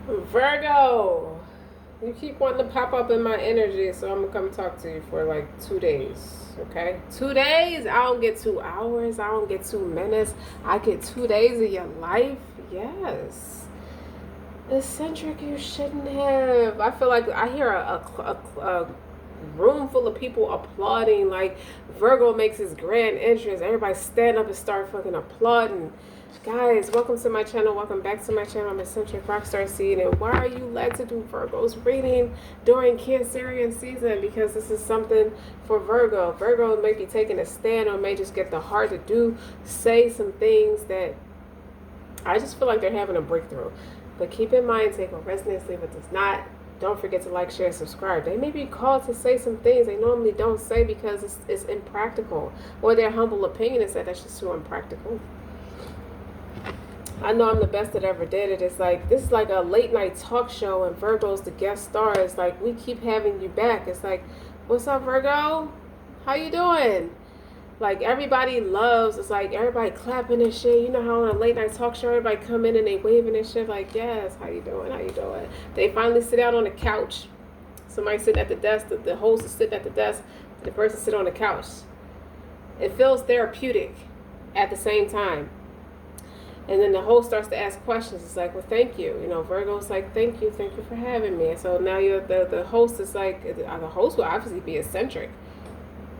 Virgo, you keep wanting to pop up in my energy, so I'm gonna come talk to you for like 2 days. Okay, 2 days. I don't get 2 hours. I don't get 2 minutes. I get 2 days of your life. Yes. Eccentric, you shouldn't have. I feel like I hear a room full of people applauding, like Virgo makes his grand entrance. Everybody stand up and start fucking applauding. Guys, welcome to my channel. Welcome back to my channel. I'm Eccentric RockStar'Seed. And why are you led to do Virgo's reading during Cancerian season? Because this is something for Virgo. Virgo may be taking a stand or may just get the heart to say some things that I just feel like they're having a breakthrough. But keep in mind, take what resonates, leave what does not. Don't forget to like, share, subscribe. They may be called to say some things they normally don't say because it's impractical. Or their humble opinion is that that's just too impractical. I know I'm the best that ever did it. It's like, this is like a late night talk show and Virgo's the guest star. It's like, we keep having you back. It's like, what's up, Virgo? How you doing? Like, everybody loves, it's like everybody clapping and shit. You know how on a late night talk show everybody come in and they waving and shit, like, yes, how you doing, how you doing? They finally sit out on the couch. Somebody sitting at the desk, the host is sitting at the desk, the person sit on the couch. It feels therapeutic at the same time. And then the host starts to ask questions. It's like, well, thank you. You know, Virgo's like, thank you for having me. And so now you're the host is like, the host will obviously be eccentric.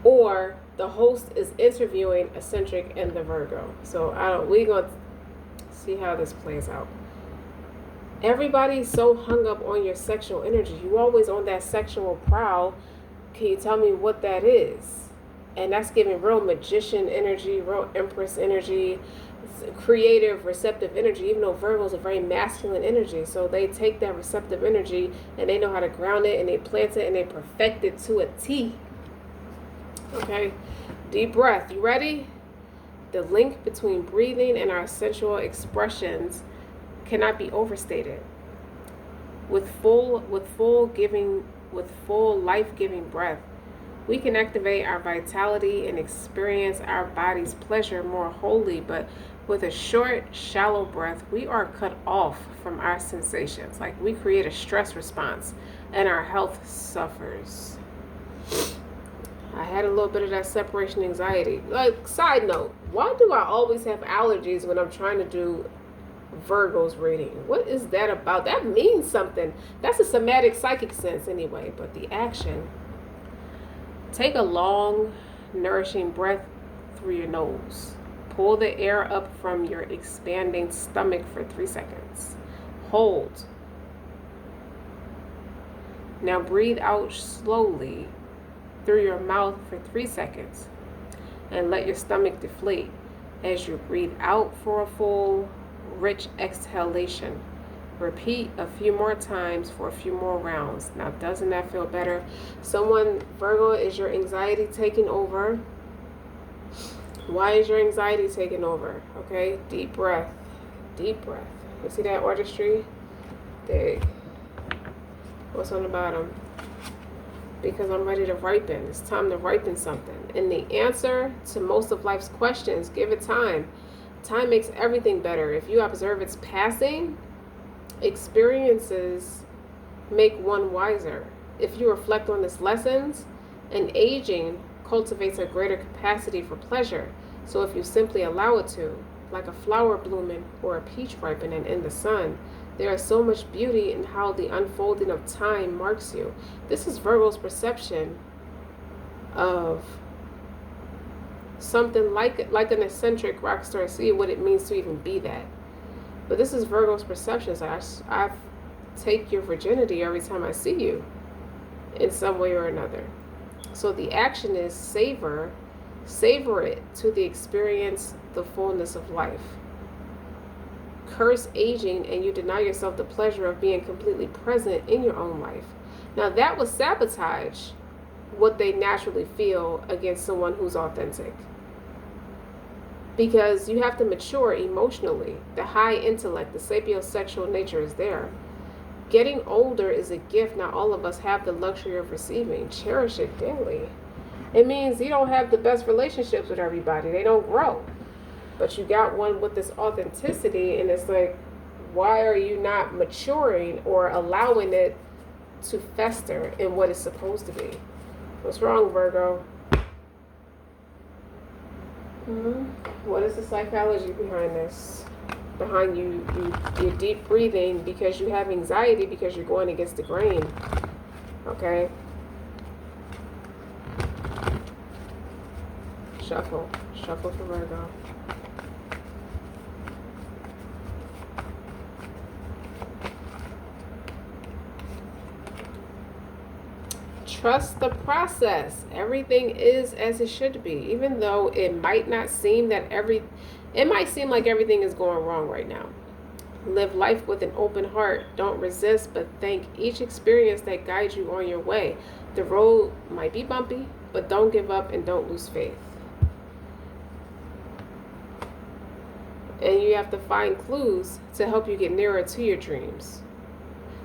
Or the host is interviewing eccentric and the Virgo. So we're gonna see how this plays out. Everybody's so hung up on your sexual energy. You always on that sexual prowl. Can you tell me what that is? And that's giving real magician energy, real empress energy, creative, receptive energy, even though Virgo is a very masculine energy. So they take that receptive energy and they know how to ground it and they plant it and they perfect it to a T. Okay, deep breath. You ready? The link between breathing and our sensual expressions cannot be overstated. With full life-giving breath, we can activate our vitality and experience our body's pleasure more wholly, but with a short, shallow breath, we are cut off from our sensations. Like, we create a stress response and our health suffers. I had a little bit of that separation anxiety. Like, side note, why do I always have allergies when I'm trying to do Virgo's reading? What is that about? That means something. That's a somatic psychic sense anyway, but the action. Take a long, nourishing breath through your nose. Pull the air up from your expanding stomach for 3 seconds. Hold. Now breathe out slowly through your mouth for 3 seconds and let your stomach deflate as you breathe out for a full, rich exhalation. Repeat a few more times for a few more rounds. Now, doesn't that feel better? Virgo, is your anxiety taking over? Why is your anxiety taking over? Okay, deep breath. Deep breath. You see that artistry? Dig. What's on the bottom? Because I'm ready to ripen. It's time to ripen something. And the answer to most of life's questions, give it time. Time makes everything better. If you observe its passing, experiences make one wiser. If you reflect on its lessons, and aging cultivates a greater capacity for pleasure. So if you simply allow it to, like a flower blooming or a peach ripening in the sun, there is so much beauty in how the unfolding of time marks you. This is Virgo's perception of something like an eccentric RockStar'Seed, what it means to even be that. But this is Virgo's perception. I take your virginity every time I see you in some way or another. So the action is savor it to the experience the fullness of life. Curse aging and you deny yourself the pleasure of being completely present in your own life. Now that would sabotage what they naturally feel against someone who's authentic. Because you have to mature emotionally. The high intellect, the sapiosexual nature is there. Getting older is a gift not all of us have the luxury of receiving. Cherish it daily. It means you don't have the best relationships with everybody. They don't grow. But you got one with this authenticity, and it's like, Why are you not maturing or allowing it to fester in what it's supposed to be? What's wrong, Virgo? What is the psychology behind this? Behind your deep breathing because you have anxiety because you're going against the grain. Okay? Shuffle. Shuffle for Virgo. Trust the process. Everything is as it should be. Even though it might not seem that it might seem like everything is going wrong right now. Live life with an open heart. Don't resist, but thank each experience that guides you on your way. The road might be bumpy, but don't give up and don't lose faith. And you have to find clues to help you get nearer to your dreams.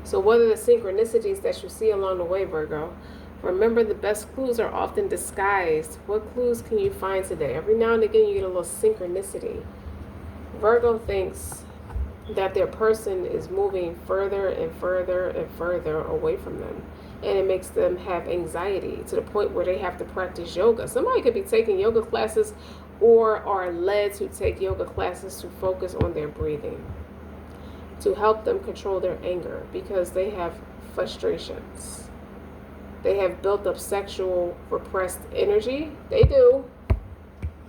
So what are the synchronicities that you see along the way, Virgo? Remember, the best clues are often disguised. What clues can you find today? Every now and again, you get a little synchronicity. Virgo thinks that their person is moving further and further and further away from them. And it makes them have anxiety to the point where they have to practice yoga. Somebody could be taking yoga classes or are led to take yoga classes to focus on their breathing, to help them control their anger because they have frustrations. They have built up sexual repressed energy. They do.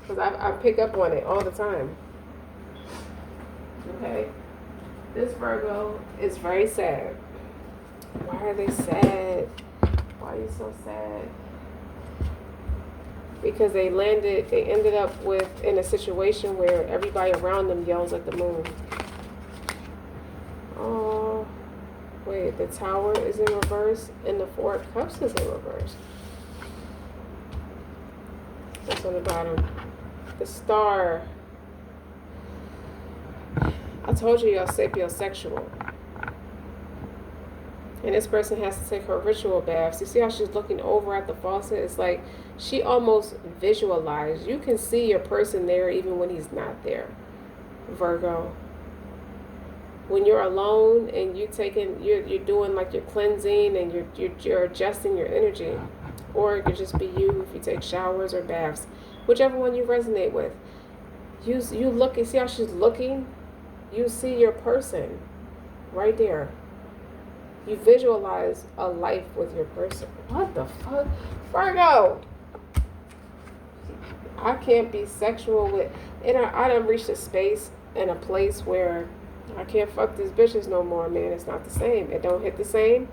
Because I pick up on it all the time. Okay. This Virgo is very sad. Why are they sad? Why are you so sad? Because they ended up in a situation where everybody around them yells at the moon. Oh, wait, the Tower is in reverse and the Four of Cups is in reverse. What's on the bottom? The Star. I told you y'all sapiosexual. And this person has to take her ritual baths. You see how she's looking over at the faucet? It's like she almost visualized. You can see your person there even when he's not there, Virgo. When you're alone and you're doing like your cleansing and you're adjusting your energy, or it could just be you if you take showers or baths, whichever one you resonate with. You look and see how she's looking. You see your person right there. You visualize a life with your person. What the fuck? Virgo! I can't be sexual with... I done reached a space and a place where I can't fuck these bitches no more, man. It's not the same. It don't hit the same.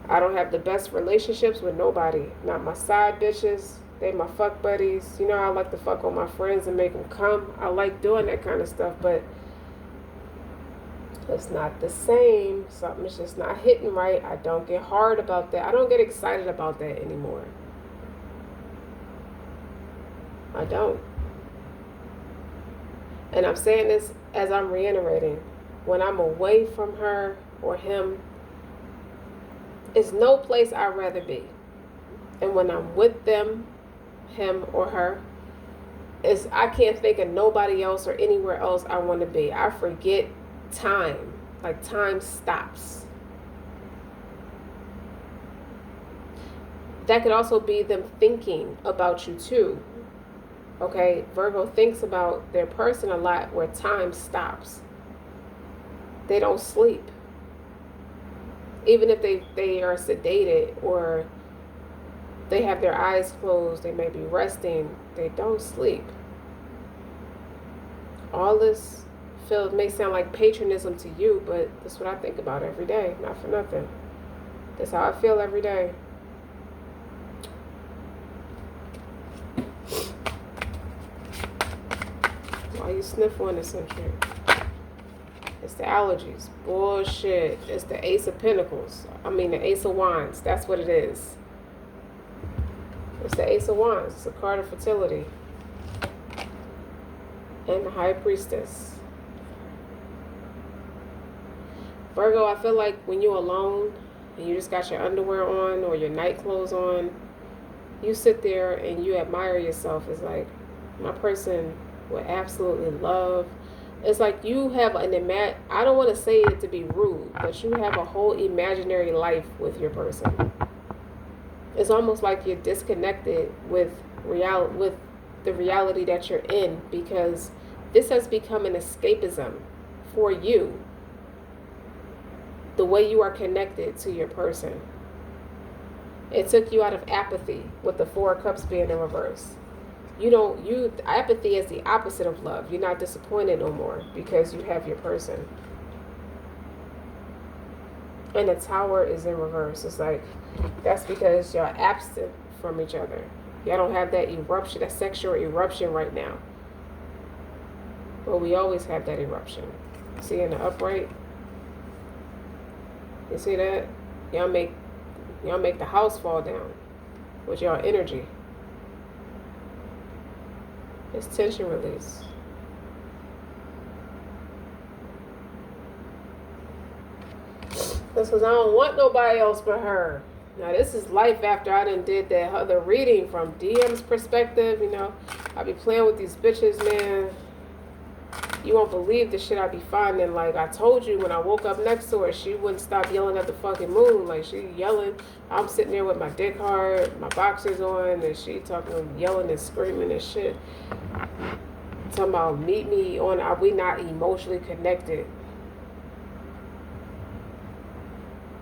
I don't have the best relationships with nobody. Not my side bitches. They my fuck buddies. You know, I like to fuck on my friends and make them come. I like doing that kind of stuff, but... it's not the same. Something's just not hitting right. I don't get hard about that. I don't get excited about that anymore. I don't. And I'm saying this as I'm reiterating. When I'm away from her or him, it's no place I'd rather be. And when I'm with them, him or her, I can't think of nobody else or anywhere else I want to be. I forget time. Like time stops. That could also be them thinking about you too. Okay, Virgo thinks about their person a lot where time stops. They don't sleep. Even if they are sedated or they have their eyes closed, they may be resting, they don't sleep. All this may sound like patronism to you, but that's what I think about every day. Not for nothing. That's how I feel every day. Why you sniffling this and shit? It's the allergies. Bullshit. It's the Ace of Pentacles. I mean the Ace of Wands. That's what it is. It's the Ace of Wands. It's a card of fertility. And the High Priestess. Virgo, I feel like when you're alone and you just got your underwear on or your night clothes on, you sit there and you admire yourself. It's like, my person would absolutely love It's like you have I don't want to say it to be rude, but you have a whole imaginary life with your person. It's almost like you're disconnected with the reality that you're in, because this has become an escapism for you, the way you are connected to your person. It took you out of apathy with the Four of Cups being in reverse. Apathy is the opposite of love. You're not disappointed no more because you have your person. And the Tower is in reverse. It's like, that's because y'all absent from each other. Y'all don't have that eruption, that sexual eruption right now. Well, we always have that eruption. See in the upright? You see that? Y'all make the house fall down with y'all energy. It's tension release. That's because I don't want nobody else but her. Now this is life after I done did that other reading from DM's perspective. You know, I be playing with these bitches, man. You won't believe the shit I be finding. Like I told you, when I woke up next to her, she wouldn't stop yelling at the fucking moon. Like she yelling. I'm sitting there with my dick hard, my boxers on, and she talking, yelling and screaming and shit. Talking about meet me on, are we not emotionally connected?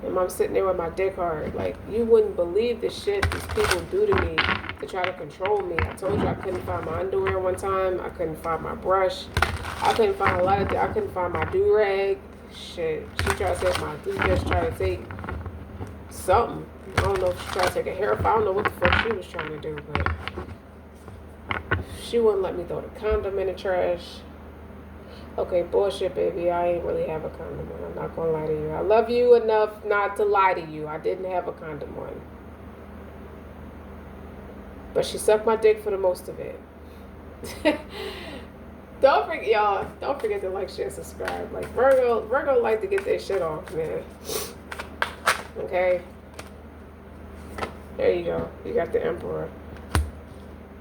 And I'm sitting there with my dick hard. Like, you wouldn't believe the shit these people do to me to try to control me. I told you I couldn't find my underwear one time. I couldn't find my brush. I couldn't find I couldn't find my do-rag. Shit. She tried to take my toothbrush, tried to take something. I don't know if she tried to take a hair file. I don't know what the fuck she was trying to do, but she wouldn't let me throw the condom in the trash. Okay, bullshit, baby. I ain't really have a condom on. I'm not gonna lie to you. I love you enough not to lie to you. I didn't have a condom on. But she sucked my dick for the most of it. Don't forget to like, share, subscribe. Like Virgo like to get their shit off, man. Okay? There you go. You got the Emperor.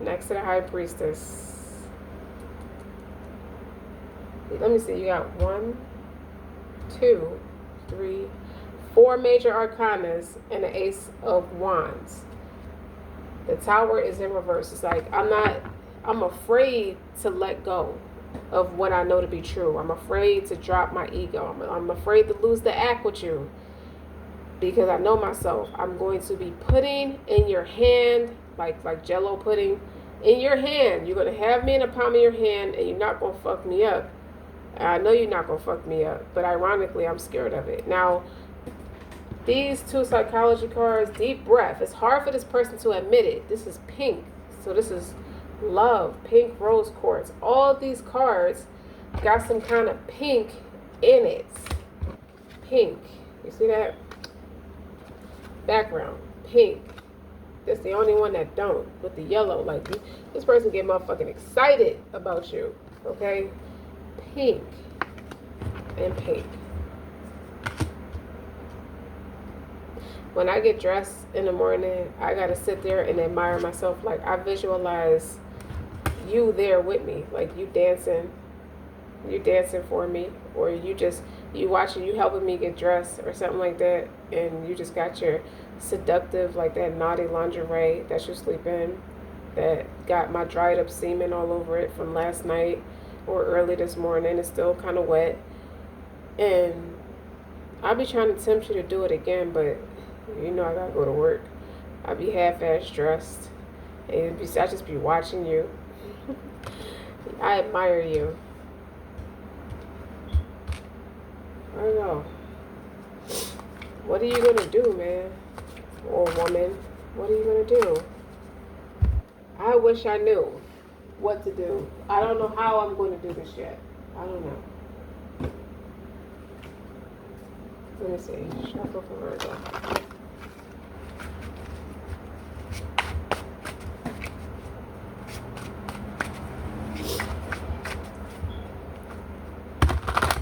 Next to the High Priestess. Let me see, you got 1, 2, 3, 4 major arcanas and the Ace of Wands. The Tower is in reverse. It's like, I'm afraid to let go of what I know to be true. I'm afraid to drop my ego. I'm afraid to lose the act with you, because I know myself. I'm going to be putting in your hand, like Jello pudding, in your hand. You're going to have me in the palm of your hand, and you're not going to fuck me up. I know you're not going to fuck me up, but ironically, I'm scared of it. Now, these 2 psychology cards, deep breath. It's hard for this person to admit it. This is pink. So this is love, pink rose quartz. All of these cards got some kind of pink in it. Pink. You see that? Background. Pink. That's the only one that don't. With the yellow. Like, this person get motherfucking excited about you. Okay? Pink and pink. When I get dressed in the morning, I gotta sit there and admire myself. Like, I visualize you there with me, like you dancing for me, or you watching, you helping me get dressed or something like that, and you just got your seductive, like that naughty lingerie that you sleep in, that got my dried up semen all over it from last night or early this morning. It's still kind of wet, and I'll be trying to tempt you to do it again, but you know I gotta go to work. I'll be half-ass dressed, and I just be watching you. I admire you. I don't know. What are you gonna do, man? Or woman? What are you gonna do? I wish I knew what to do. I don't know how I'm going to do this yet. I don't know. Let me see. Shuffle for Virgo.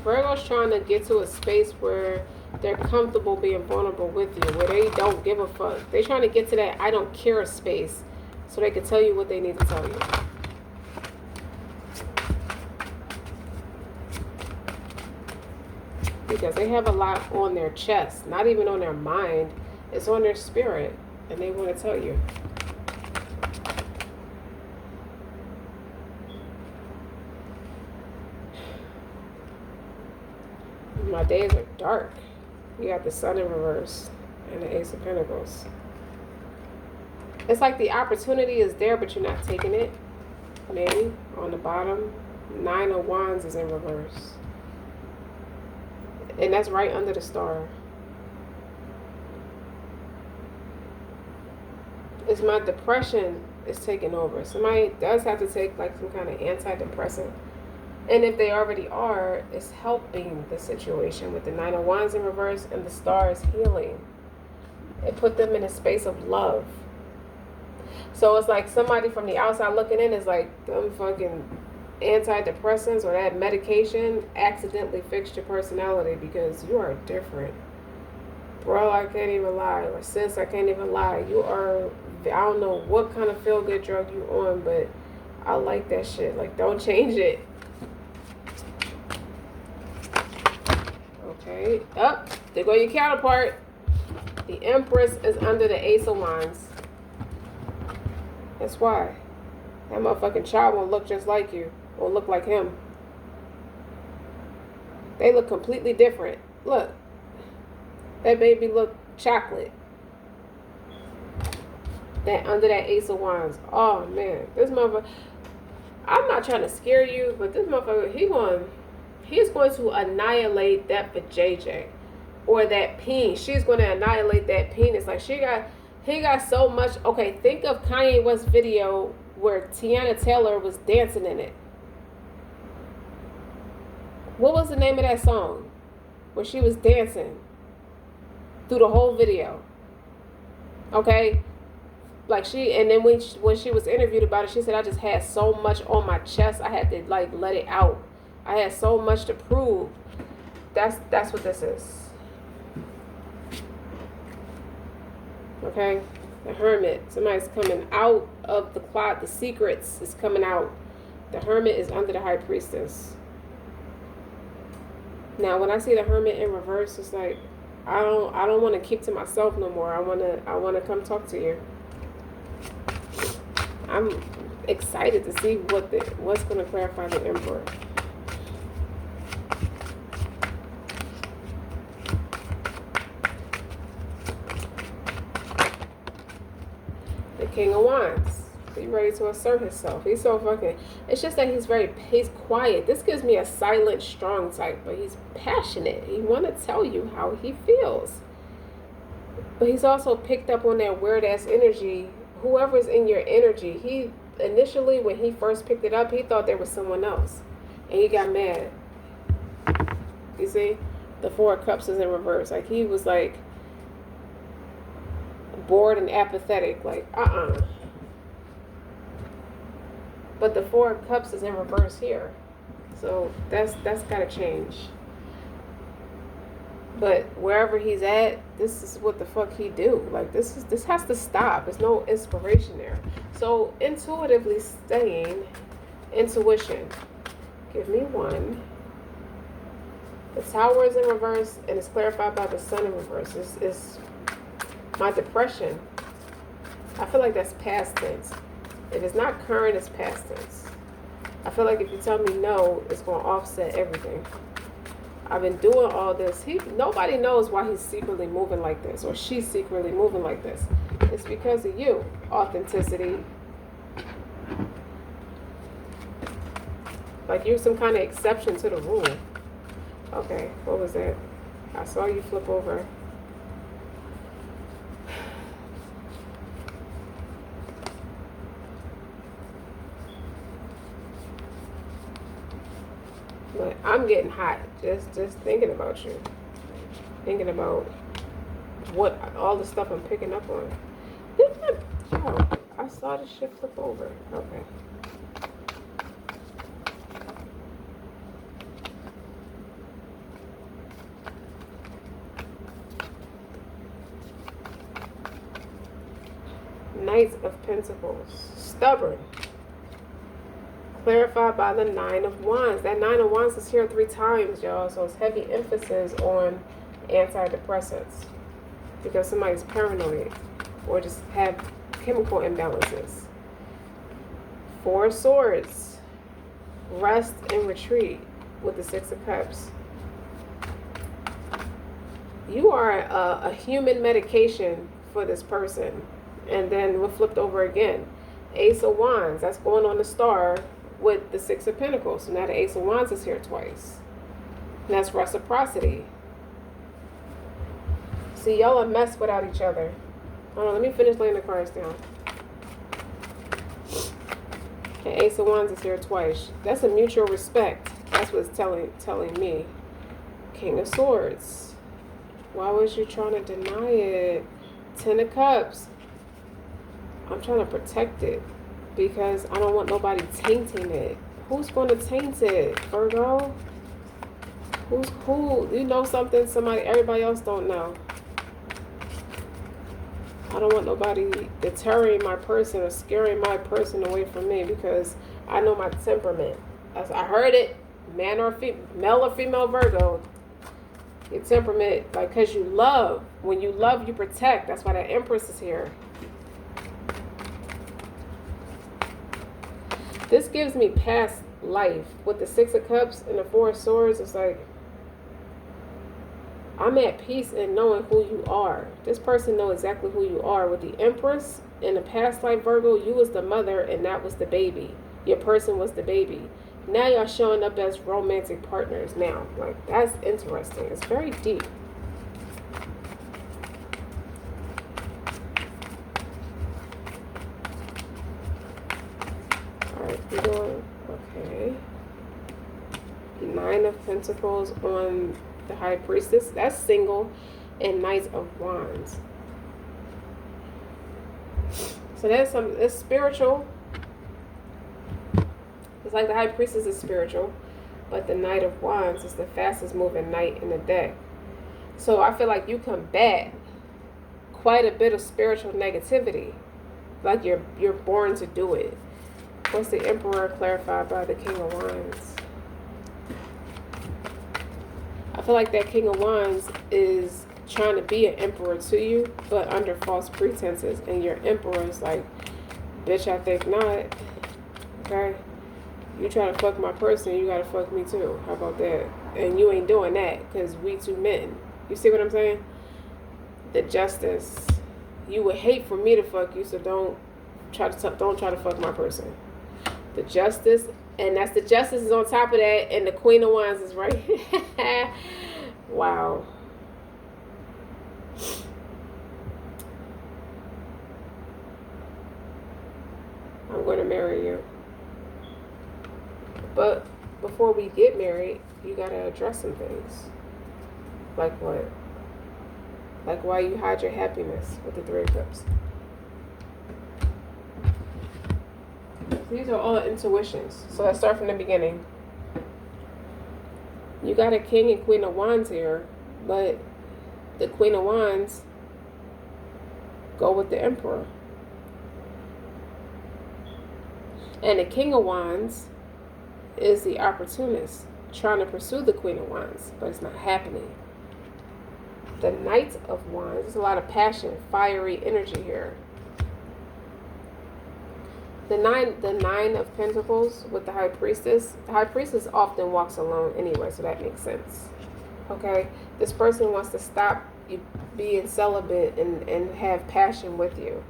Virgo's trying to get to a space where they're comfortable being vulnerable with you, where they don't give a fuck. They're trying to get to that I don't care space so they can tell you what they need to tell you. because they have a lot on their chest, not even on their mind. It's on their spirit, and they want to tell you. My days are dark. You got the Sun in reverse and the Ace of Pentacles. It's like the opportunity is there, but you're not taking it. Maybe on the bottom, 9 of Wands is in reverse. And that's right under the star. It's my depression is taking over. Somebody does have to take like some kind of antidepressant. And if they already are, it's helping the situation with the 9 of Wands in reverse and the star is healing. It put them in a space of love. So it's like somebody from the outside looking in is like, them fucking antidepressants or that medication accidentally fixed your personality because you are different. Bro, I can't even lie. Or sis, I can't even lie. You are, I don't know what kind of feel-good drug you on, but I like that shit. Like, don't change it. Okay, up. There go your counterpart. The Empress is under the Ace of Wands. That's why. That motherfucking child won't look just like you. Won't look like him. They look completely different. Look. That baby look chocolate. That under that Ace of Wands. Oh man. This motherfucker. I'm not trying to scare you, but this motherfucker, he's going to annihilate that vajayjay. Or that peen. She's going to annihilate that penis. Like he got so much. Okay, think of Kanye West's video where Tiana Taylor was dancing in it. What was the name of that song? Where she was dancing through the whole video. Okay? Like and then when she was interviewed about it, she said, I just had so much on my chest. I had to like let it out. I had so much to prove. That's what this is. Okay, the Hermit. Somebody's coming out of the closet. The secrets is coming out. The Hermit is under the High Priestess. Now, when I see the Hermit in reverse, it's like I don't want to keep to myself no more. I wanna come talk to you. I'm excited to see what's gonna clarify the Emperor. King of Wands. He's ready to assert himself. He's so fucking... It's just that he's quiet. This gives me a silent, strong type, but he's passionate. He want to tell you how he feels. But he's also picked up on that weird-ass energy. Whoever's in your energy, he... Initially, when he first picked it up, he thought there was someone else. And he got mad. You see? The Four of Cups is in reverse. Like, he was like... bored and apathetic, like but the Four of Cups is in reverse here, so that's gotta change. But wherever he's at, this is what the fuck he do. Like this has to stop. There's no inspiration there. So intuitively staying, intuition. Give me one. The Tower is in reverse and it's clarified by the Sun in reverse. It's my depression. I feel like that's past tense. If it's not current, it's past tense. I feel like if you tell me no, it's going to offset everything. I've been doing all this. Nobody knows why he's secretly moving like this or she's secretly moving like this. It's because of you. Authenticity. Like you're some kind of exception to the rule. Okay, what was that? I saw you flip over. But I'm getting hot just thinking about you. Thinking about what all the stuff I'm picking up on. Oh, I saw the shit flip over. Okay. Knight of Pentacles. Stubborn. clarified by the Nine of Wands. That Nine of Wands is here 3 times, y'all. So it's heavy emphasis on antidepressants because somebody's paranoid or just have chemical imbalances. 4 of Swords, rest and retreat with the 6 of Cups. You are a human medication for this person. And then we're flipped over again. Ace of Wands, that's going on the star with the 6 of Pentacles. So now the Ace of Wands is here twice. And that's reciprocity. See, y'all are messed without each other. Hold on, let me finish laying the cards down. Okay, Ace of Wands is here twice. That's a mutual respect. That's what it's telling me. King of Swords. Why was you trying to deny it? 10 of Cups. I'm trying to protect it because I don't want nobody tainting it. Who's going to taint it, Virgo? Who? You know something everybody else don't know. I don't want nobody deterring my person or scaring my person away from me because I know my temperament. As I heard it, male or female Virgo, your temperament, like, because you love. When you love, you protect. That's why that Empress is here. This gives me past life. With the 6 of Cups and the 4 of Swords, it's like, I'm at peace in knowing who you are. This person knows exactly who you are. With the Empress, in the past life, Virgo, you was the mother and that was the baby. Your person was the baby. Now y'all showing up as romantic partners now. Like, that's interesting. It's very deep. Alright, we're going, okay. 9 of Pentacles on the High Priestess. That's single. And Knight of Wands. So that's it's spiritual. It's like the High Priestess is spiritual, but the Knight of Wands is the fastest moving knight in the deck. So I feel like you combat quite a bit of spiritual negativity. Like you're born to do it. What's the Emperor clarified by the King of Wands? I feel like that King of Wands is trying to be an emperor to you, but under false pretenses. And your emperor is like, bitch, I think not. Okay? You try to fuck my person, you gotta fuck me too. How about that? And you ain't doing that because we 2 men. You see what I'm saying? The Justice. You would hate for me to fuck you, so don't try to fuck my person. The Justice, and that's the Justice is on top of that, and the Queen of Wands is right. Wow. I'm going to marry you. But before we get married, you got to address some things. Like what? Like why you hide your happiness with the 3 of Cups. These are all intuitions. So let's start from the beginning. You got a King and Queen of Wands here, but the Queen of Wands go with the Emperor. And the King of Wands is the opportunist trying to pursue the Queen of Wands, but it's not happening. The Knight of Wands, there's a lot of passion, fiery energy here. The nine of Pentacles with the High Priestess. The High Priestess often walks alone anyway, so that makes sense. Okay, this person wants to stop you being celibate and have passion with you.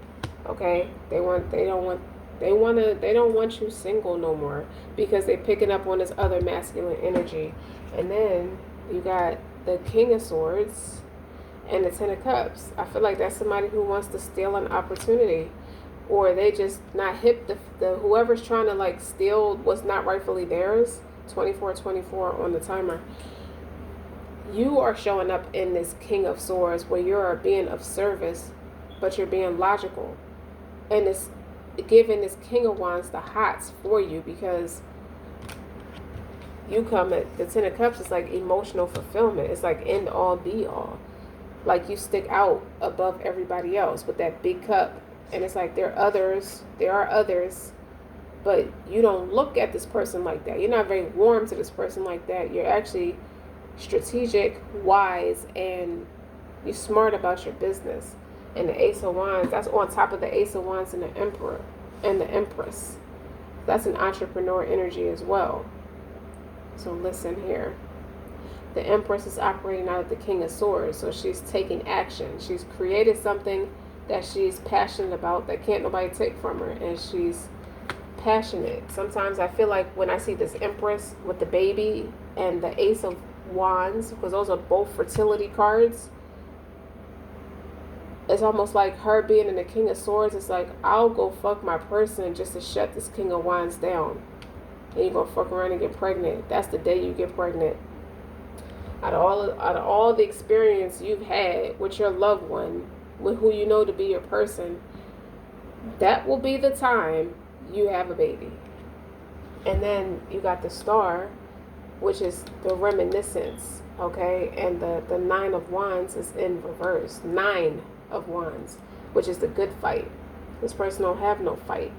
Okay, they don't want you single no more because they're picking up on this other masculine energy. And then you got the King of Swords and the 10 of Cups. I feel like that's somebody who wants to steal an opportunity, or they just not hip. The whoever's trying to like steal what's not rightfully theirs. 24 on the timer. You are showing up in this King of Swords where you're being of service, but you're being logical, and it's giving this King of Wands the hots for you because you come at the 10 of Cups. It's like emotional fulfillment. It's like end all be all. Like you stick out above everybody else with that big cup. And it's like there are others but you don't look at this person like that. You're not very warm to this person like that. You're actually strategic, wise, and you're smart about your business. And the Ace of Wands, that's on top of the Ace of Wands and the Emperor and the Empress. That's an entrepreneur energy as well. So listen here. The Empress is operating out of the King of Swords. So she's taking action. She's created something that she's passionate about that can't nobody take from her. And she's passionate. Sometimes I feel like when I see this Empress with the baby and the Ace of Wands, because those are both fertility cards, it's almost like her being in the King of Swords. It's like, I'll go fuck my person just to shut this King of Wands down. And you're going to fuck around and get pregnant. That's the day you get pregnant. Out of all the experience you've had with your loved one, with who you know to be your person, that will be the time you have a baby. And then you got the Star, which is the reminiscence, okay? And the Nine of Wands is in reverse. 9 of Wands, which is the good fight. This person don't have no fight.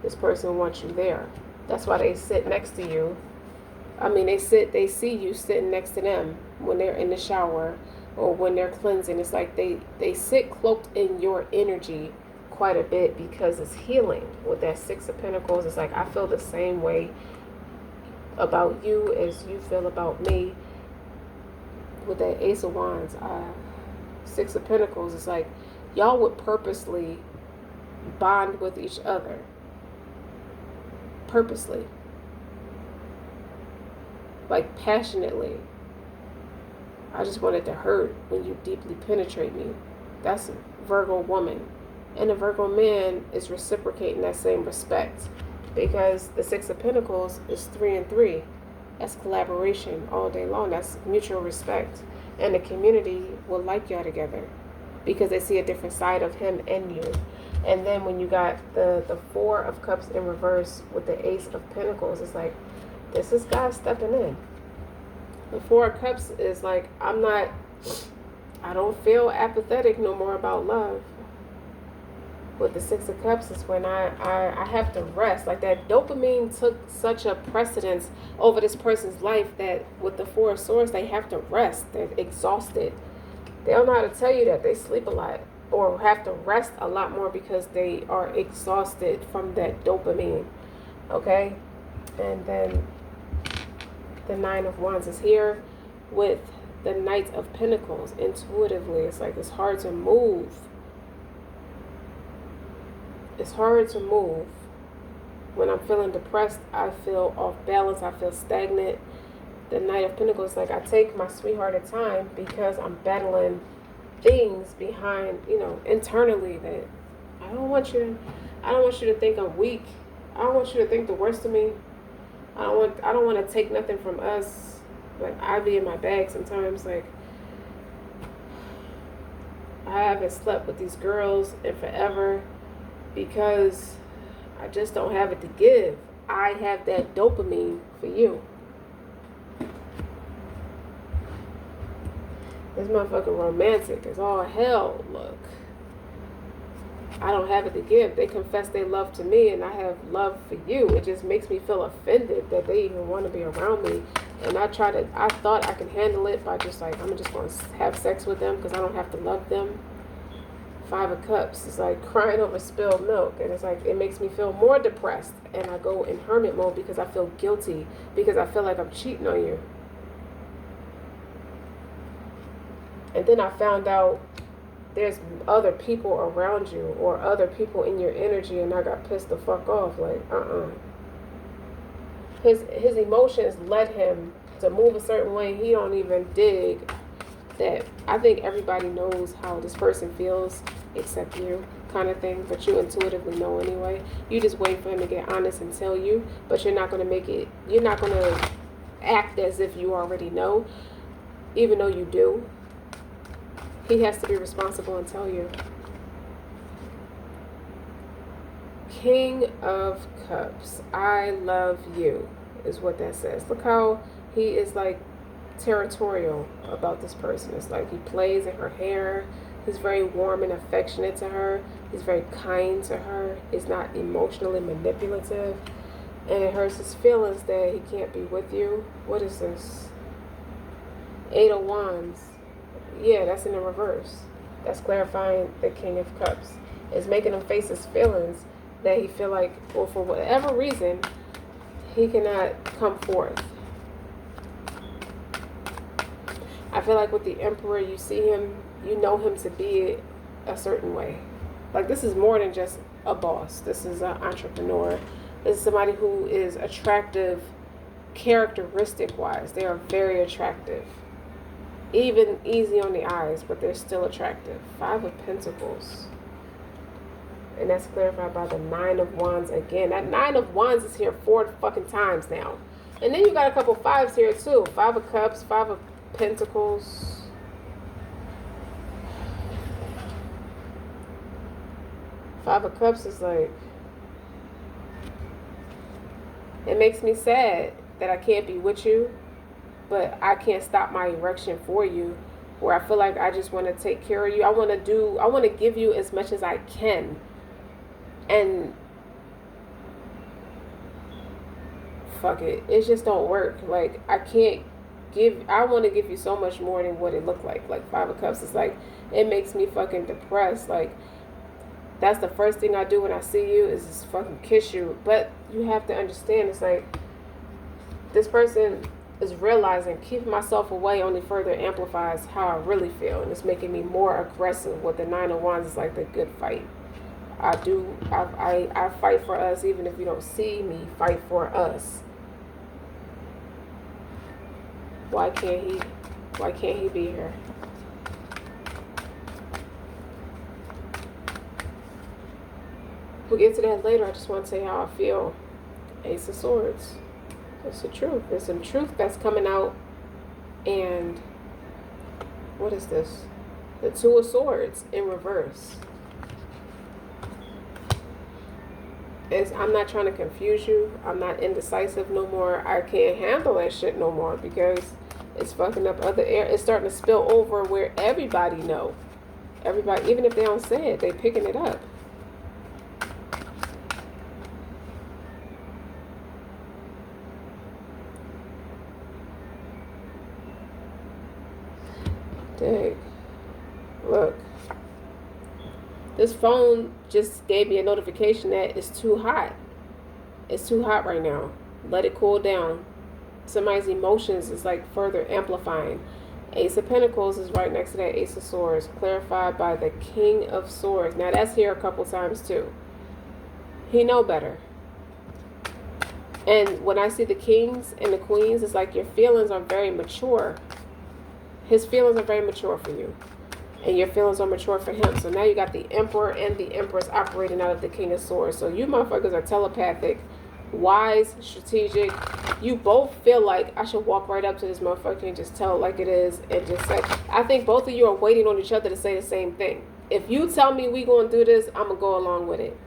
This person wants you there. That's why they sit next to you. I mean, they see you sitting next to them when they're in the shower or when they're cleansing. It's like they sit cloaked in your energy quite a bit because it's healing. With that Six of Pentacles, it's like I feel the same way about you as you feel about me. With that Ace of Wands, Six of Pentacles, it's like y'all would purposely bond with each other. Purposely. Like passionately. I just wanted to hurt when you deeply penetrate me. That's a Virgo woman. And a Virgo man is reciprocating that same respect. Because the Six of Pentacles is 3 and 3. That's collaboration all day long. That's mutual respect. And the community will like y'all together because they see a different side of him and you. And then when you got the Four of Cups in reverse with the Ace of Pentacles, it's like, this is God stepping in. The Four of Cups is like, I don't feel apathetic no more about love. With the Six of Cups is when I have to rest. Like that dopamine took such a precedence over this person's life that with the Four of Swords, they have to rest. They're exhausted. They don't know how to tell you that. They sleep a lot or have to rest a lot more because they are exhausted from that dopamine. Okay? And then the Nine of Wands is here with the Knight of Pentacles. Intuitively, it's like it's hard to move. It's hard to move. When I'm feeling depressed, I feel off balance. I feel stagnant. The Knight of Pentacles, like I take my sweethearted time because I'm battling things behind, internally that I don't want you to think I'm weak. I don't want you to think the worst of me. I don't want to take nothing from us. Like I be in my bag sometimes. Like I haven't slept with these girls in forever because I just don't have it to give. I have that dopamine for you. This motherfucker romantic. It's all hell. Look, I don't have it to give. They confess they love to me and I have love for you. It just makes me feel offended that they even want to be around me. And I thought I could handle it by just like, I'm just going to have sex with them because I don't have to love them. Five of Cups is like crying over spilled milk. And it's like, it makes me feel more depressed. And I go in hermit mode because I feel guilty. Because I feel like I'm cheating on you. And then I found out there's other people around you or other people in your energy, and I got pissed the fuck off. Like, His emotions led him to move a certain way. He don't even dig that. I think everybody knows how this person feels except you, kind of thing. But you intuitively know anyway. You just wait for him to get honest and tell you. But you're not going to you're not going to act as if you already know, even though you do. He has to be responsible and tell you. King of Cups. I love you is what that says. Look how he is like territorial about this person. It's like he plays in her hair. He's very warm and affectionate to her. He's very kind to her. He's not emotionally manipulative. And it hurts his feelings that he can't be with you. What is this? 8 of Wands. Yeah, that's in the reverse. That's clarifying the King of Cups. It's making him face his feelings that he feel like, or for whatever reason, he cannot come forth. I feel like with the Emperor, you see him, you know him to be a certain way. Like, this is more than just a boss. This is an entrepreneur. This is somebody who is attractive characteristic-wise. They are very attractive. Even easy on the eyes, but they're still attractive. 5 of Pentacles. And that's clarified by the 9 of Wands again. That 9 of Wands is here 4 fucking times now. And then you got a couple 5s here too. 5 of Cups, 5 of Pentacles. Five of Cups is like, it makes me sad that I can't be with you, but I can't stop my erection for you, where I feel like I just want to take care of you. I want to give you as much as I can. And fuck it, it just don't work. Like, I want to give you so much more than what it looked like. Like, 5 of Cups is like, it makes me fucking depressed. Like, that's the first thing I do when I see you is just fucking kiss you. But you have to understand, it's like, this person is realizing keeping myself away only further amplifies how I really feel. And it's making me more aggressive. With the 9 of Wands is like the good fight. I fight for us, even if you don't see me fight for us. Why can't he be here? We'll get to that later. I just want to say how I feel. Ace of Swords. It's the truth. There's some truth that's coming out. And what is this? The 2 of Swords in reverse. I'm not trying to confuse you. I'm not indecisive no more. I can't handle that shit no more because it's fucking up other air. It's starting to spill over where everybody know. Everybody, even if they don't say it, they picking it up. Dang. Look. This phone just gave me a notification that it's too hot. It's too hot right now. Let it cool down. Somebody's emotions is like further amplifying. Ace of Pentacles is right next to that Ace of Swords, clarified by the King of Swords. Now that's here a couple times too. He know better. And when I see the kings and the queens, it's like your feelings are very mature. His feelings are very mature for you. And your feelings are mature for him. So now you got the Emperor and the Empress operating out of the King of Swords. So you motherfuckers are telepathic, wise, strategic. You both feel like I should walk right up to this motherfucker and just tell it like it is. And just say, I think both of you are waiting on each other to say the same thing. If you tell me we gonna do this, I'm gonna go along with it.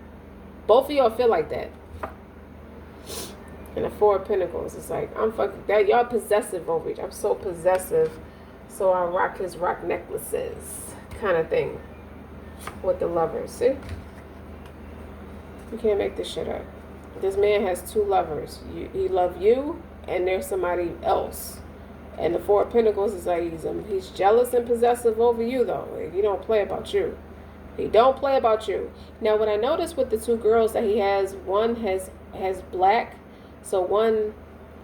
Both of y'all feel like that. And the 4 of Pentacles, it's like, I'm fucking, that y'all possessive over each. I'm so possessive. So I rock his rock necklaces kind of thing with the Lovers. See? You can't make this shit up. This man has 2 lovers. He love you and there's somebody else. And the 4 of Pentacles is like he's jealous and possessive over you though. Like, he don't play about you. He don't play about you. Now what I noticed with the 2 girls that he has, one has black. So one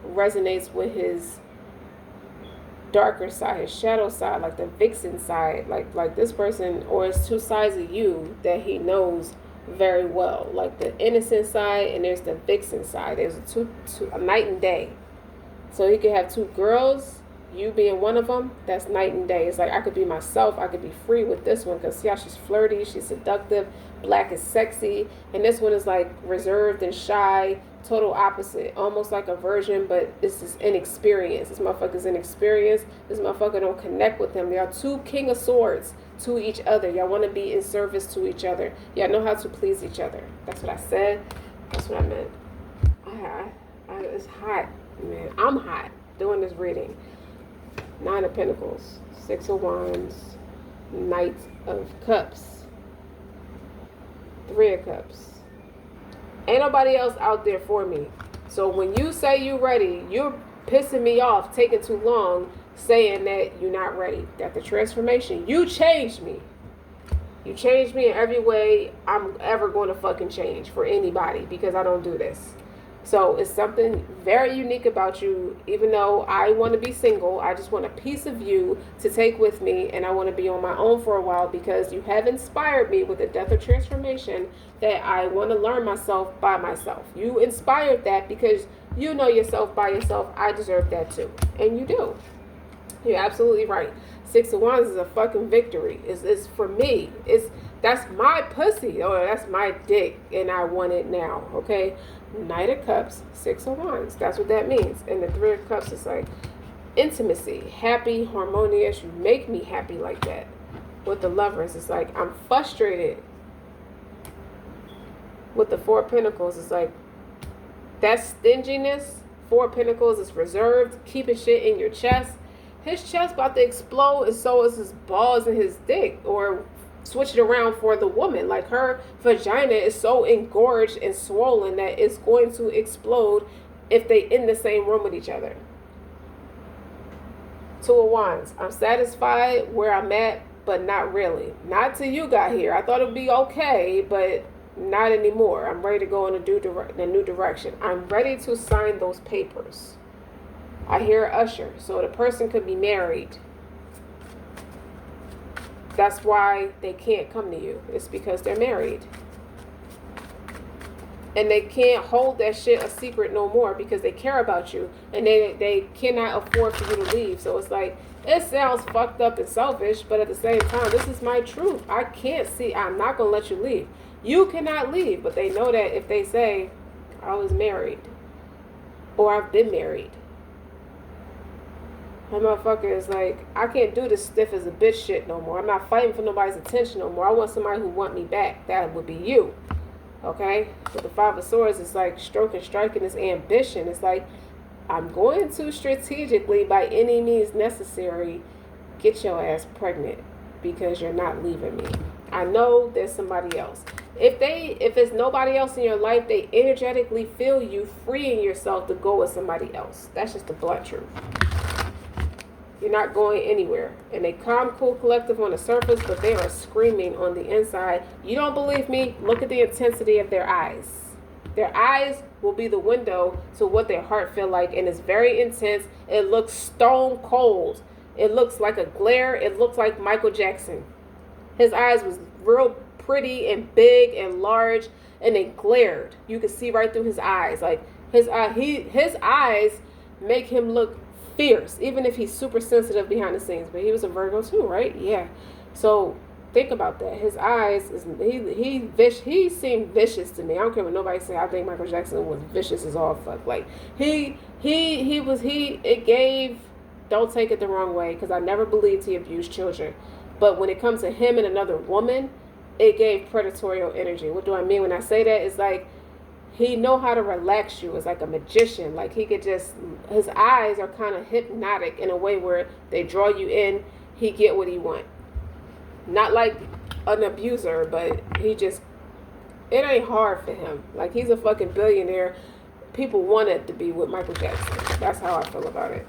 resonates with his darker side, his shadow side, like the vixen side, like this person, or it's 2 sides of you that he knows very well, like the innocent side and there's the vixen side. There's a night and day. So he could have 2 girls, you being one of them. That's night and day. It's like I could be myself. I could be free with this one because see how she's flirty, she's seductive. Black is sexy, and this one is like reserved and shy. Total opposite, almost like a virgin, but this is inexperienced. This motherfucker's inexperienced. This motherfucker don't connect with him. They are 2 King of Swords to each other. Y'all want to be in service to each other. Y'all know how to please each other. That's what I said. That's what I meant. It's hot, man. I'm hot doing this reading. 9 of Pentacles, 6 of Wands, Knight of Cups, 3 of Cups. Ain't nobody else out there for me. So when you say you're ready, you're pissing me off, taking too long, saying that you're not ready. That the transformation, you changed me. You changed me in every way I'm ever going to fucking change for anybody, because I don't do this. So it's something very unique about you. Even though I want to be single, I just want a piece of you to take with me, and I want to be on my own for a while, because you have inspired me with the death of transformation, that I want to learn myself by myself. You inspired that because you know yourself by yourself. I deserve that too. And you do. You're absolutely right. Six of Wands is a fucking victory. It's for me. That's my pussy, or that's my dick, and I want it now. Okay, Knight of Cups, Six of Wands. That's what that means. And the Three of Cups is like intimacy, happy, harmonious. You make me happy like that. With the Lovers, it's like I'm frustrated. With the Four of Pentacles, it's like that stinginess. Four of Pentacles is reserved, keeping shit in your chest. His chest about to explode, and so is his balls and his dick. Or switch it around for the woman. Like her vagina is so engorged and swollen that it's going to explode if they in the same room with each other. Two of Wands. I'm satisfied where I'm at, but not really. Not till you got here. I thought it'd be okay, but not anymore. I'm ready to go in a new direction. I'm ready to sign those papers. I hear usher. So the person could be married. That's why they can't come to you. It's because they're married. And they can't hold that shit a secret no more, because they care about you. And they cannot afford for you to leave. So it's like, it sounds fucked up and selfish, but at the same time, this is my truth. I can't see. I'm not going to let you leave. You cannot leave. But they know that if they say, I was married, or I've been married, that motherfucker is like, I can't do this stiff as a bitch shit no more. I'm not fighting for nobody's attention no more. I want somebody who want me back. That would be you. Okay? With the Five of Swords, it's like striking this ambition. It's like, I'm going to strategically, by any means necessary, get your ass pregnant, because you're not leaving me. I know there's somebody else. If it's nobody else in your life, they energetically feel you freeing yourself to go with somebody else. That's just the blunt truth. You're not going anywhere. And they calm, cool, collective on the surface, but they are screaming on the inside. You don't believe me? Look at the intensity of their eyes. Their eyes will be the window to what their heart feel like, and it's very intense. It looks stone cold. It looks like a glare. It looks like Michael Jackson. His eyes was real pretty and big and large, and they glared. You could see right through his eyes. Like his eyes make him look fierce, even if he's super sensitive behind the scenes. But he was a Virgo too, right? Yeah. So think about that. His eyes is he seemed vicious to me. I don't care what nobody say. I think Michael Jackson was vicious as all fuck. Like it gave, don't take it the wrong way, because I never believed he abused children. But when it comes to him and another woman, it gave predatory energy. What do I mean when I say that? It's like, he know how to relax you. It's like a magician. Like he could just, his eyes are kind of hypnotic in a way where they draw you in. He get what he want. Not like an abuser, but it ain't hard for him. Like he's a fucking billionaire. People wanted to be with Michael Jackson. That's how I feel about it.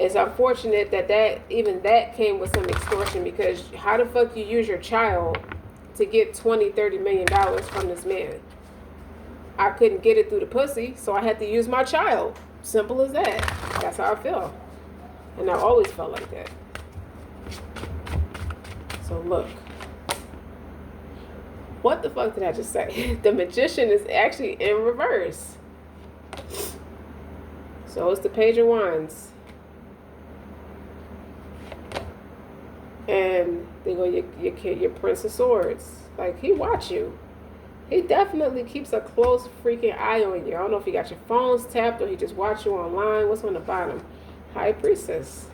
It's unfortunate that even that came with some extortion, because how the fuck you use your child to get $20-30 million from this man? I couldn't get it through the pussy, so I had to use my child. Simple as that. That's how I feel. And I've always felt like that. So look. What the fuck did I just say? The Magician is actually in reverse. So it's the Page of Wands. And they go your Prince of Swords. Like, he watch you. He definitely keeps a close freaking eye on you. I don't know if he got your phones tapped or he just watch you online. What's on the bottom? High Priestess.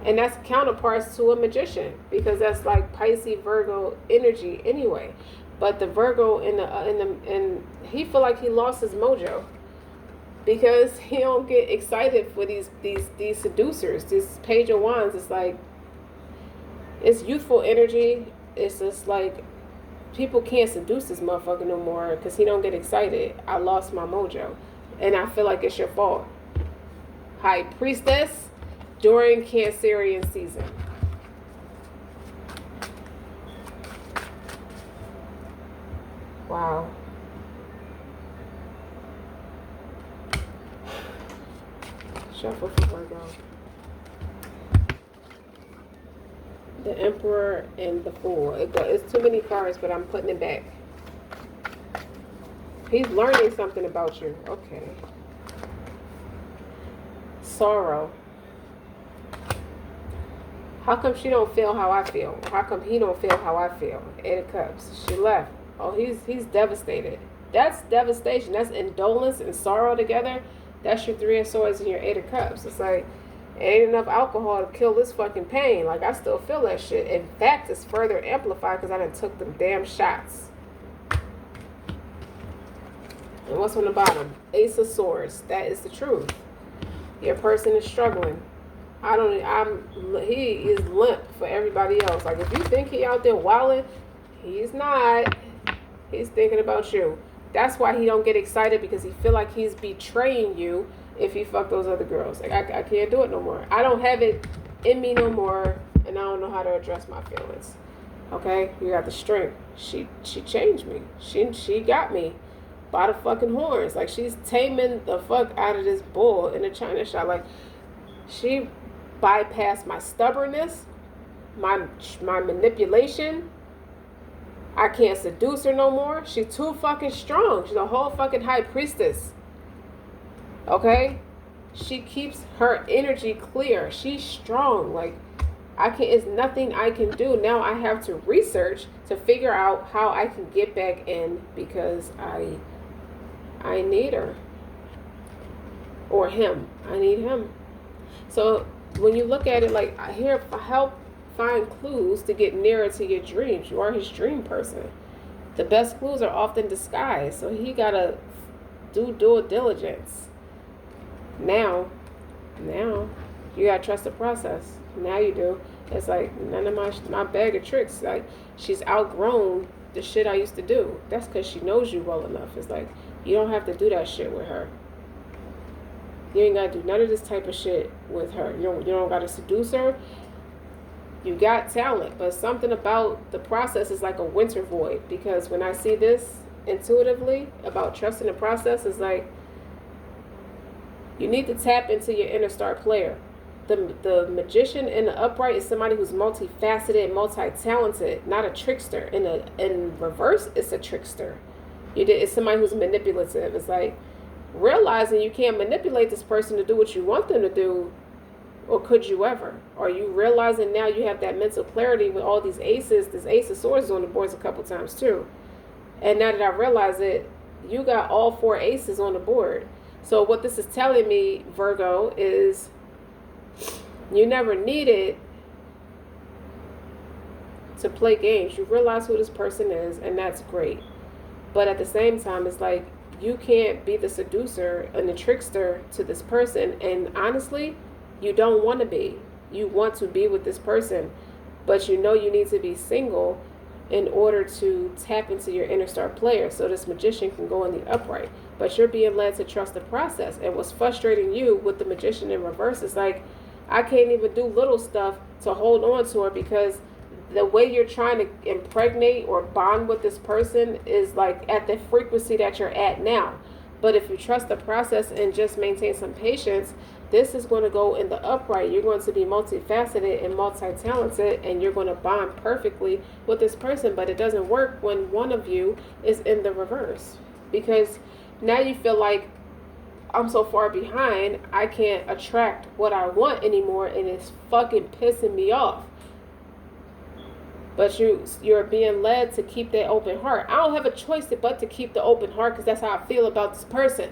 And that's counterparts to a Magician, because that's like Pisces, Virgo energy anyway. But the Virgo and he feel like he lost his mojo, because he don't get excited for these seducers. This Page of Wands is like, it's youthful energy. It's just like people can't seduce this motherfucker no more because he don't get excited. I lost my mojo. And I feel like it's your fault. High Priestess during Cancerian season. Wow. Shuffle for Virgo. The Emperor and the Fool. It's too many cards, but I'm putting it back. He's learning something about you. Okay. Sorrow. How come she don't feel how I feel? How come he don't feel how I feel? Eight of Cups. She left. Oh, he's devastated. That's devastation. That's indolence and sorrow together. That's your Three of Swords and your Eight of Cups. It's like, ain't enough alcohol to kill this fucking pain. Like, I still feel that shit. In fact, it's further amplified because I done took them damn shots. And what's on the bottom? Ace of Swords. That is the truth. Your person is struggling. He is limp for everybody else. Like, if you think he out there wilding, he's not. He's thinking about you. That's why he don't get excited, because he feel like he's betraying you if he fuck those other girls. Like, I can't do it no more. I don't have it in me no more, and I don't know how to address my feelings. Okay? You got the strength. She changed me. She got me by the fucking horns. Like, she's taming the fuck out of this bull in a china shop. Like, she bypassed my stubbornness, my manipulation. I can't seduce her no more. She's too fucking strong. She's a whole fucking High Priestess. Okay? She keeps her energy clear. She's strong. Like, it's nothing I can do. Now I have to research to figure out how I can get back in, because I need her. Or him. I need him. So when you look at it, like, here, help find clues to get nearer to your dreams. You are his dream person. The best clues are often disguised. So he gotta do due diligence. Now you gotta trust the process. Now you do. It's like, none of my bag of tricks. Like, she's outgrown the shit I used to do. That's because she knows you well enough. It's like, you don't have to do that shit with her. You ain't gotta do none of this type of shit with her. You don't gotta seduce her. You got talent, but something about the process is like a winter void. Because when I see this intuitively about trusting the process, is like, you need to tap into your inner star player. The magician in the upright is somebody who's multifaceted, multi-talented, not a trickster. In reverse, it's a trickster. It's somebody who's manipulative. It's like realizing you can't manipulate this person to do what you want them to do. Or could you ever? Are you realizing now you have that mental clarity with all these aces? This Ace of Swords is on the boards a couple times too. And now that I realize it, you got all 4 aces on the board. So what this is telling me, Virgo, is you never needed to play games. You realize who this person is, and that's great. But at the same time, it's like, you can't be the seducer and the trickster to this person. And honestly, you don't want to be. You want to be with this person, but you know you need to be single in order to tap into your inner star player, so this magician can go in the upright. But you're being led to trust the process. And what's frustrating you with the magician in reverse is like, I can't even do little stuff to hold on to her, because the way you're trying to impregnate or bond with this person is like at the frequency that you're at now. But if you trust the process and just maintain some patience, this is going to go in the upright. You're going to be multifaceted and multi-talented, and you're going to bond perfectly with this person. But it doesn't work when one of you is in the reverse, because now you feel like, I'm so far behind, I can't attract what I want anymore, and it's fucking pissing me off. But you're being led to keep that open heart. I don't have a choice but to keep the open heart, because that's how I feel about this person.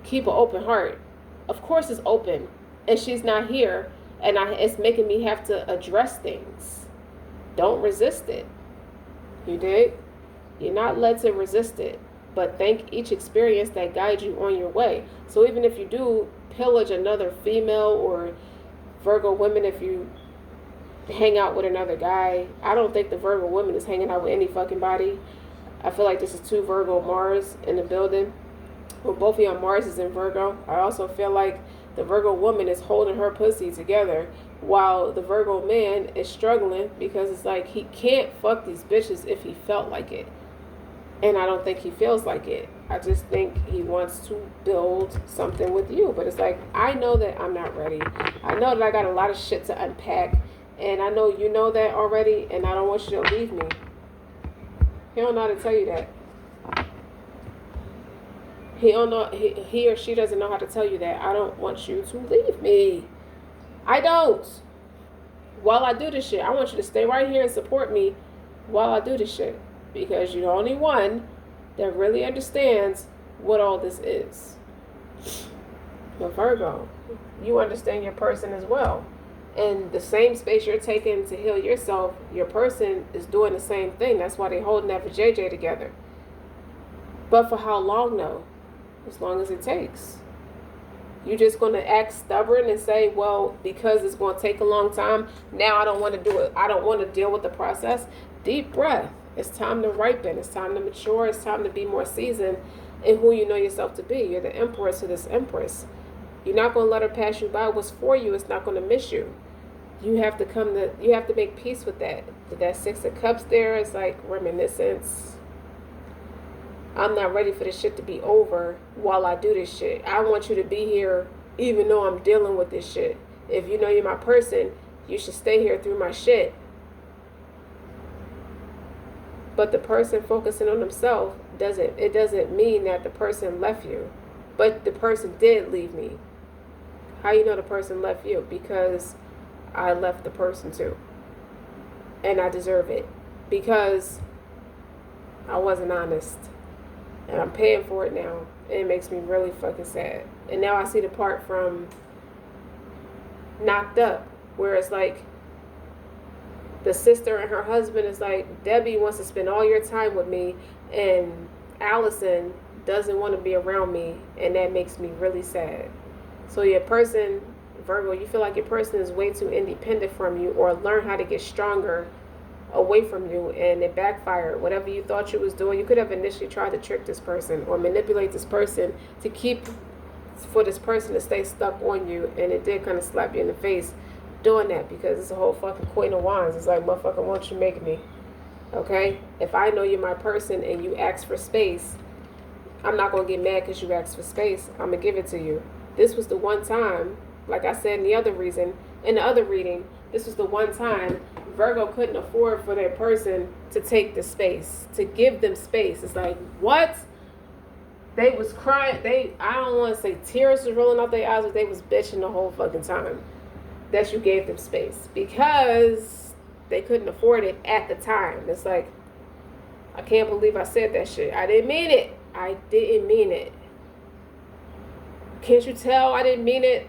Keep an open heart. Of course it's open, and she's not here, and it's making me have to address things. Don't resist it. You dig? You're not led to resist it, but thank each experience that guides you on your way. So even if you do pillage another female, or Virgo women, if you hang out with another guy. I don't think the Virgo woman is hanging out with any fucking body. I feel like this is 2 Virgo Mars in the building. Well, both of y'all Mars is in Virgo. I also feel like the Virgo woman is holding her pussy together while the Virgo man is struggling, because it's like he can't fuck these bitches if he felt like it. And I don't think he feels like it. I just think he wants to build something with you. But it's like, I know that I'm not ready. I know that I got a lot of shit to unpack. And I know you know that already. And I don't want you to leave me. He don't know how to tell you that. He don't know. He or she doesn't know how to tell you that. I don't want you to leave me. I don't. While I do this shit, I want you to stay right here and support me while I do this shit. Because you're the only one that really understands what all this is. But Virgo, you understand your person as well. And the same space you're taking to heal yourself, your person is doing the same thing. That's why they're holding that for JJ together. But for how long though? As long as it takes. You're just going to act stubborn and say, well, because it's going to take a long time, now I don't want to do it. I don't want to deal with the process. Deep breath. It's time to ripen. It's time to mature. It's time to be more seasoned in who you know yourself to be. You're the empress to this empress. You're not going to let her pass you by. What's for you is not going to miss you. You have to make peace with that. With that 6 of Cups there, it's like reminiscence. I'm not ready for this shit to be over while I do this shit. I want you to be here even though I'm dealing with this shit. If you know you're my person, you should stay here through my shit. But the person focusing on themselves doesn't mean that the person left you. But the person did leave me. How you know the person left you? Because I left the person too. And I deserve it. Because I wasn't honest. And I'm paying for it now. And it makes me really fucking sad. And now I see the part from Knocked Up, where it's like the sister and her husband is like, Debbie wants to spend all your time with me, and Allison doesn't want to be around me, and that makes me really sad. So your person, Virgo, you feel like your person is way too independent from you, or learn how to get stronger away from you, and it backfired. Whatever you thought you was doing, you could have initially tried to trick this person or manipulate this person for this person to stay stuck on you, and it did kind of slap you in the face doing that, because it's a whole fucking Queen of Wands. It's like, motherfucker, won't you make me? Okay? If I know you're my person and you ask for space, I'm not going to get mad because you asked for space. I'm going to give it to you. This was the one time, like I said in the other reading, this was the one time Virgo couldn't afford for their person to take the space, to give them space. It's like, what? They was crying. I don't want to say tears was rolling out their eyes, but they was bitching the whole fucking time that you gave them space, because they couldn't afford it at the time. It's like, I can't believe I said that shit. I didn't mean it. I didn't mean it. Can't you tell I didn't mean it?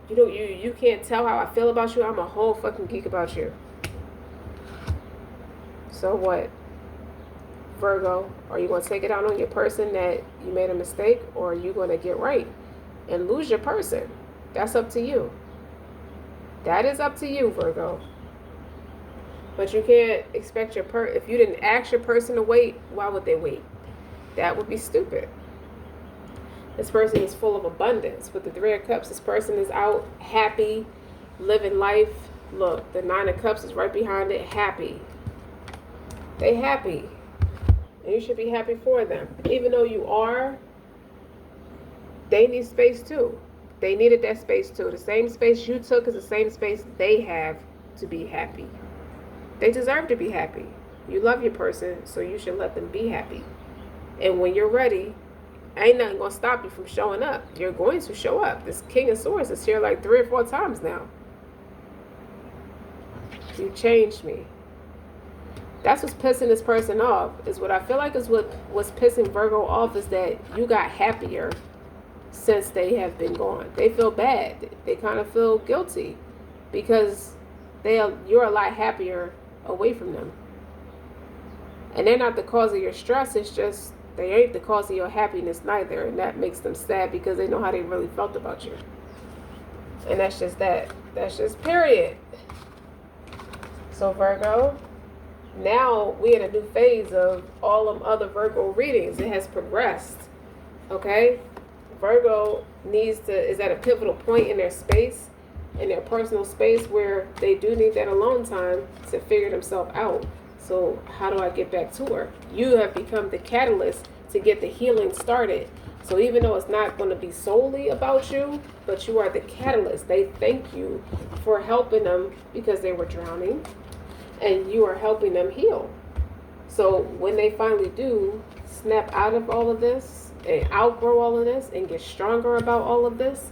You can't tell how I feel about you. I'm a whole fucking geek about you. So what? Virgo, are you going to take it out on your person that you made a mistake, or are you going to get right and lose your person? That's up to you. That is up to you, Virgo. But you can't expect if you didn't ask your person to wait, why would they wait? That would be stupid. This person is full of abundance. With the 3 of Cups, this person is out happy, living life. Look, the 9 of Cups is right behind it, happy. They happy. And you should be happy for them. Even though you are, they need space too. They needed that space too. The same space you took is the same space they have to be happy. They deserve to be happy. You love your person, so you should let them be happy. And when you're ready, ain't nothing going to stop you from showing up. You're going to show up. This King of Swords is here like 3 or 4 times now. You changed me. That's what's pissing this person off. Is what I feel like is what's pissing Virgo off, is that you got happier since they have been gone. They feel bad. They kind of feel guilty because you're a lot happier away from them. And they're not the cause of your stress. It's just they ain't the cause of your happiness neither. And that makes them sad because they know how they really felt about you. And that's just that. That's just period. So Virgo, now we're in a new phase of all them other Virgo readings. It has progressed. Okay? Virgo is at a pivotal point in their space, in their personal space, where they do need that alone time to figure themselves out. So how do I get back to her? You have become the catalyst to get the healing started. So even though it's not going to be solely about you, but you are the catalyst. They thank you for helping them because they were drowning, and you are helping them heal. So when they finally do snap out of all of this and outgrow all of this and get stronger about all of this,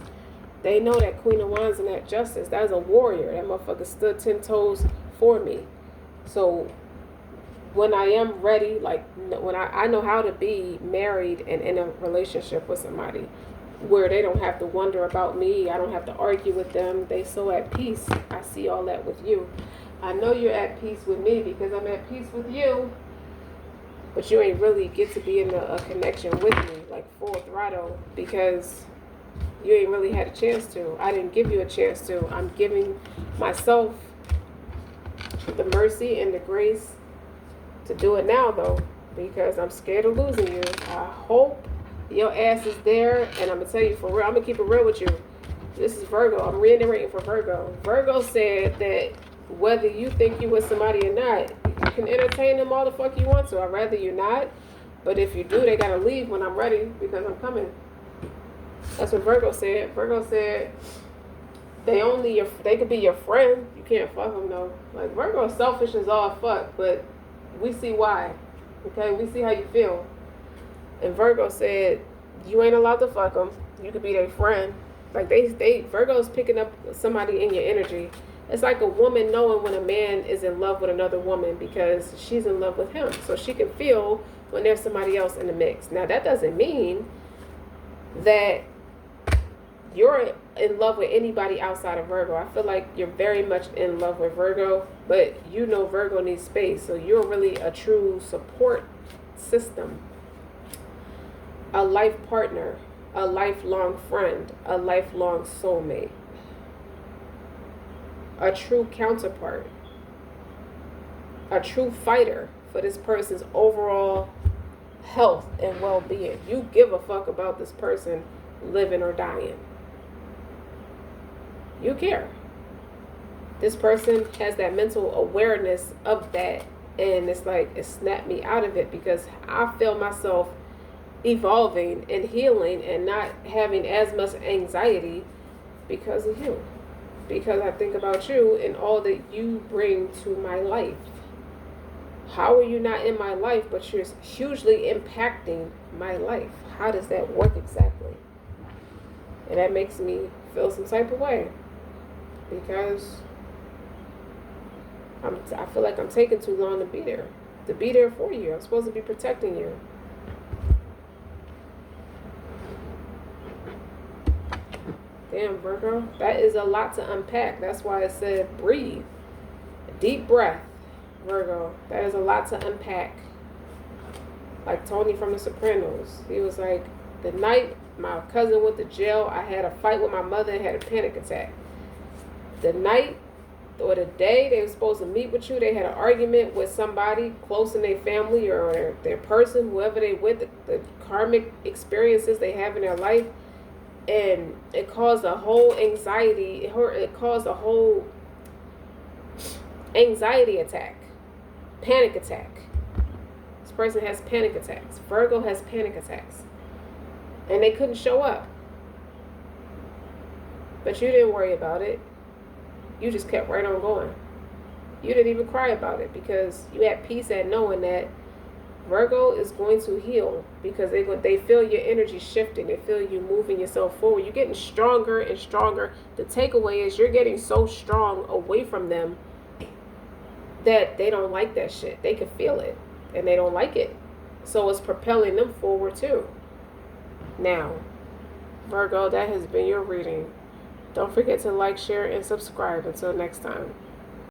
they know that Queen of Wands and that Justice, that is a warrior. That motherfucker stood 10 toes for me. So when I am ready, like when I know how to be married and in a relationship with somebody where they don't have to wonder about me, I don't have to argue with them, they so at peace. I see all that with you. I know you're at peace with me because I'm at peace with you, but you ain't really get to be in a connection with me like full throttle because you ain't really had a chance to. I didn't give you a chance to. I'm giving myself the mercy and the grace to do it now though, because I'm scared of losing you. I hope your ass is there, and I'm gonna tell you for real, I'm gonna keep it real with you. This is Virgo. I'm reiterating for Virgo. Virgo said that whether you think you with somebody or not, you can entertain them all the fuck you want to. I'd rather you not, but if you do, they gotta leave when I'm ready because I'm coming. That's what Virgo said. Virgo said they could be your friend. You can't fuck them though. Like Virgo is selfish as all fuck, but we see why. Okay, we see how you feel. And Virgo said you ain't allowed to fuck them. You could be their friend. Like Virgo's picking up somebody in your energy. It's like a woman knowing when a man is in love with another woman because she's in love with him. So she can feel when there's somebody else in the mix. Now that doesn't mean that you're in love with anybody outside of Virgo. I feel like you're very much in love with Virgo, but you know Virgo needs space. So you're really a true support system, a life partner, a lifelong friend, a lifelong soulmate, a true counterpart, a true fighter for this person's overall health and well-being. You give a fuck about this person living or dying. You care. This person has that mental awareness of that, and it's like it snapped me out of it because I feel myself evolving and healing and not having as much anxiety because of you, because I think about you and all that you bring to my life. How are you not in my life, but you're hugely impacting my life? How does that work exactly? And that makes me feel some type of way because I feel like I'm taking too long to be there for you. I'm supposed to be protecting you. Damn, Virgo, that is a lot to unpack. That's why I said breathe. Deep breath, Virgo. That is a lot to unpack. Like Tony from The Sopranos. He was like, the night my cousin went to jail, I had a fight with my mother and had a panic attack. The night or the day they were supposed to meet with you, they had an argument with somebody close in their family or their person, whoever they with, the karmic experiences they have in their life. And it caused a whole anxiety. It caused a whole anxiety attack, panic attack. This person has panic attacks. Virgo has panic attacks. And they couldn't show up. But you didn't worry about it. You just kept right on going. You didn't even cry about it because you had peace at knowing that Virgo is going to heal because they feel your energy shifting. They feel you moving yourself forward. You're getting stronger and stronger. The takeaway is you're getting so strong away from them that they don't like that shit. They can feel it and they don't like it. So it's propelling them forward too. Now, Virgo, that has been your reading. Don't forget to like, share, and subscribe. Until next time.